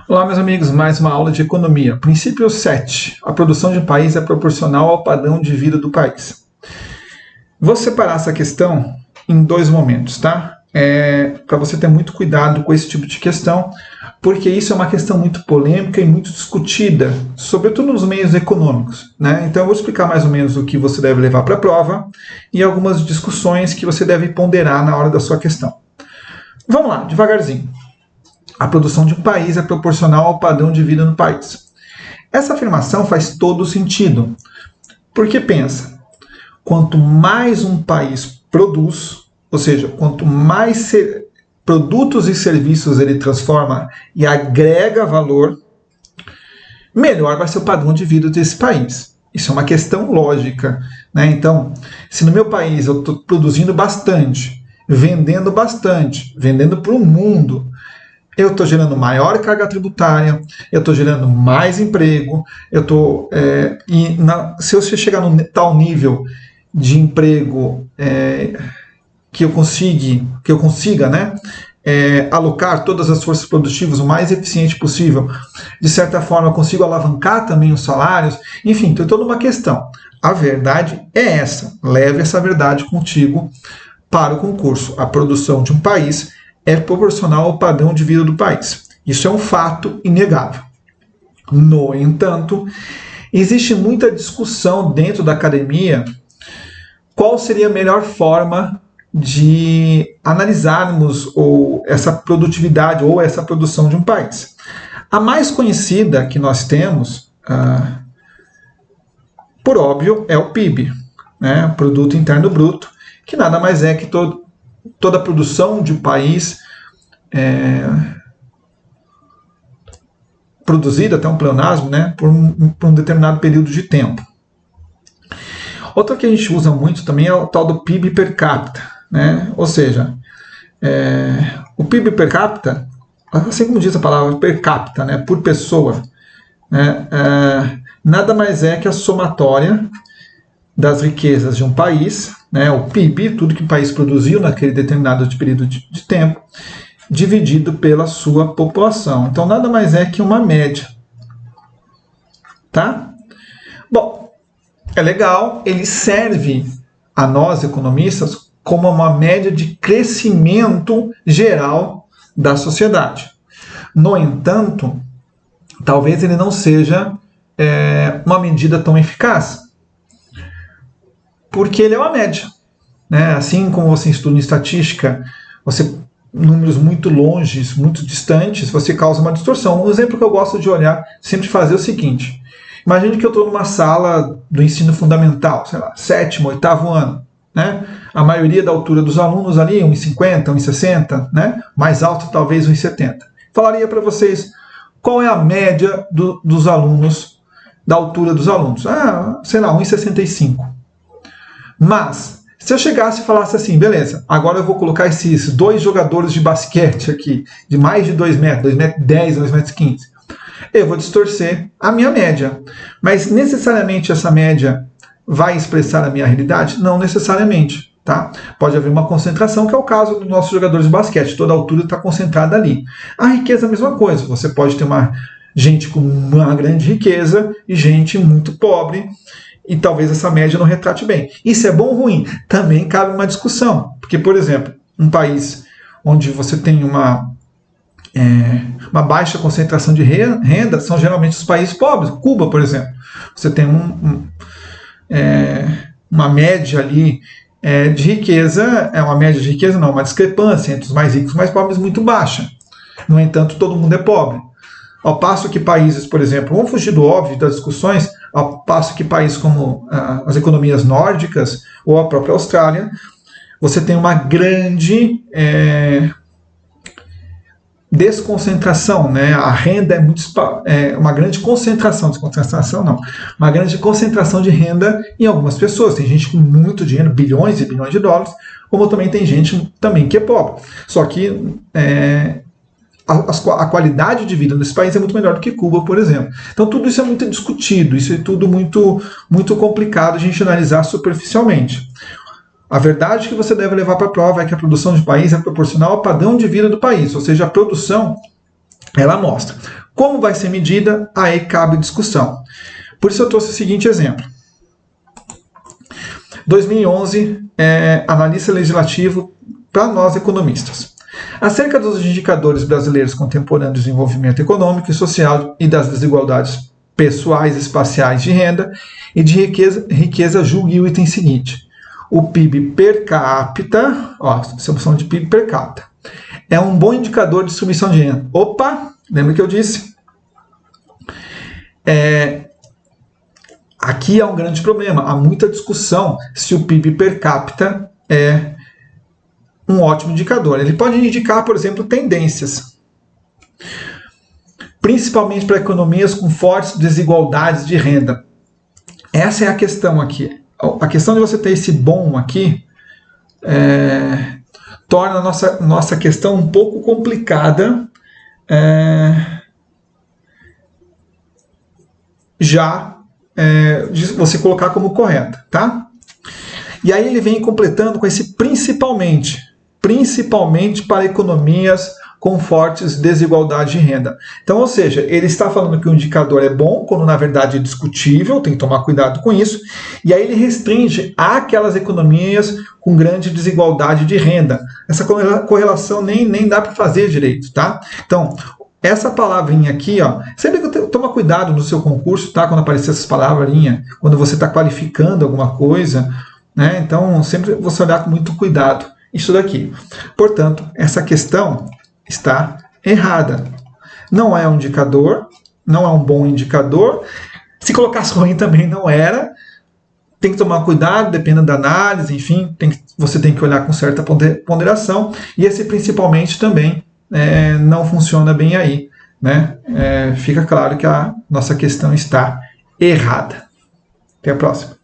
Olá, meus amigos, mais uma aula de economia. Princípio 7. A produção de um país é proporcional ao padrão de vida do país. Vou separar essa questão em dois momentos, tá? Para você ter muito cuidado com esse tipo de questão, porque isso é uma questão muito polêmica e muito discutida, sobretudo nos meios econômicos, né? Então eu vou explicar mais ou menos o que você deve levar para a prova e algumas discussões que você deve ponderar na hora da sua questão. Vamos lá, devagarzinho. A produção de um país é proporcional ao padrão de vida no país. Essa afirmação faz todo sentido, porque pensa, quanto mais um país produz, ou seja, quanto mais produtos e serviços ele transforma e agrega valor, melhor vai ser o padrão de vida desse país. Isso é uma questão lógica, né? Então, se no meu país eu estou produzindo bastante, vendendo para o mundo, eu estou gerando maior carga tributária, eu estou gerando mais emprego, se você chegar num tal nível de emprego que eu consiga, né, alocar todas as forças produtivas o mais eficiente possível, de certa forma eu consigo alavancar também os salários, enfim, tem toda uma questão. A verdade é essa, leve essa verdade contigo para o concurso. A produção de um país é proporcional ao padrão de vida do país. Isso é um fato inegável. No entanto, existe muita discussão dentro da academia qual seria a melhor forma de analisarmos essa produtividade ou essa produção de um país. A mais conhecida que nós temos, por óbvio, é o PIB, né? Produto Interno Bruto, que nada mais é que toda a produção de um país produzida, até um pleonasmo, né, por um determinado período de tempo. Outra que a gente usa muito também é o tal do PIB per capita, né? Ou seja, o PIB per capita, assim como diz a palavra per capita, né, por pessoa, né, nada mais é que a somatória das riquezas de um país, né, o PIB, tudo que o país produziu naquele determinado período de tempo, dividido pela sua população. Então, nada mais é que uma média. Tá? Bom, é legal, ele serve a nós, economistas, como uma média de crescimento geral da sociedade. No entanto, talvez ele não seja uma medida tão eficaz, porque ele é uma média, né? Assim como você estuda em estatística, números muito longes, muito distantes, você causa uma distorção. Um exemplo que eu gosto de olhar, sempre fazer é o seguinte: imagine que eu estou numa sala do ensino fundamental, sei lá, 7º, 8º ano, né? A maioria da altura dos alunos ali, 1,50, 1,60, né? Mais alto talvez 1,70. Falaria para vocês qual é a média dos alunos, da altura dos alunos. Sei lá, 1,65. Mas, se eu chegasse e falasse assim, beleza, agora eu vou colocar esses 2 jogadores de basquete aqui, de mais de 2 metros, 2,10 m, 2,15 m, eu vou distorcer a minha média. Mas necessariamente essa média vai expressar a minha realidade? Não necessariamente, tá? Pode haver uma concentração, que é o caso dos nossos jogadores de basquete, toda a altura está concentrada ali. A riqueza é a mesma coisa, você pode ter gente com uma grande riqueza e gente muito pobre, e talvez essa média não retrate bem. Isso é bom ou ruim? Também cabe uma discussão. Porque, por exemplo, um país onde você tem uma baixa concentração de renda são geralmente os países pobres. Cuba, por exemplo. Você tem uma média ali de riqueza, uma discrepância entre os mais ricos e os mais pobres muito baixa. No entanto, todo mundo é pobre. Ao passo que países, por exemplo, vamos fugir do óbvio das discussões, ao passo que países como as economias nórdicas ou a própria Austrália, você tem uma grande desconcentração, né? A renda é uma grande concentração, uma grande concentração de renda em algumas pessoas. Tem gente com muito dinheiro, bilhões e bilhões de dólares, como também tem gente também que é pobre. Só que a qualidade de vida nesse país é muito melhor do que Cuba, por exemplo. Então tudo isso é muito discutido, isso é tudo muito, muito complicado a gente analisar superficialmente. A verdade que você deve levar para a prova é que a produção de país é proporcional ao padrão de vida do país, ou seja, a produção ela mostra. Como vai ser medida, aí cabe discussão. Por isso eu trouxe o seguinte exemplo. 2011, analista legislativo para nós economistas. Acerca dos indicadores brasileiros contemporâneos de desenvolvimento econômico e social e das desigualdades pessoais e espaciais de renda e de riqueza, julgue o item seguinte. O PIB per capita, essa opção de PIB per capita, é um bom indicador de distribuição de renda. Opa, lembra que eu disse? Aqui há um grande problema, há muita discussão se o PIB per capita é um ótimo indicador. Ele pode indicar, por exemplo, tendências, principalmente para economias com fortes desigualdades de renda. Essa é a questão aqui. A questão de você ter esse bom aqui torna a nossa questão um pouco complicada, de você colocar como correta, tá? E aí ele vem completando com esse principalmente para economias com fortes desigualdades de renda. Então, ou seja, ele está falando que o indicador é bom, quando na verdade é discutível, tem que tomar cuidado com isso, e aí ele restringe àquelas economias com grande desigualdade de renda. Essa correlação nem dá para fazer direito, tá? Então, essa palavrinha aqui, sempre que toma cuidado no seu concurso, tá? Quando aparecer essas palavrinhas, quando você está qualificando alguma coisa, né? Então, sempre você olhar com muito cuidado isso daqui. Portanto, essa questão está errada. Não é um indicador, não é um bom indicador. Se colocasse ruim também não era. Tem que tomar cuidado, dependendo da análise, enfim, você tem que olhar com certa ponderação. E esse principalmente também não funciona bem aí, né? Fica claro que a nossa questão está errada. Até a próxima.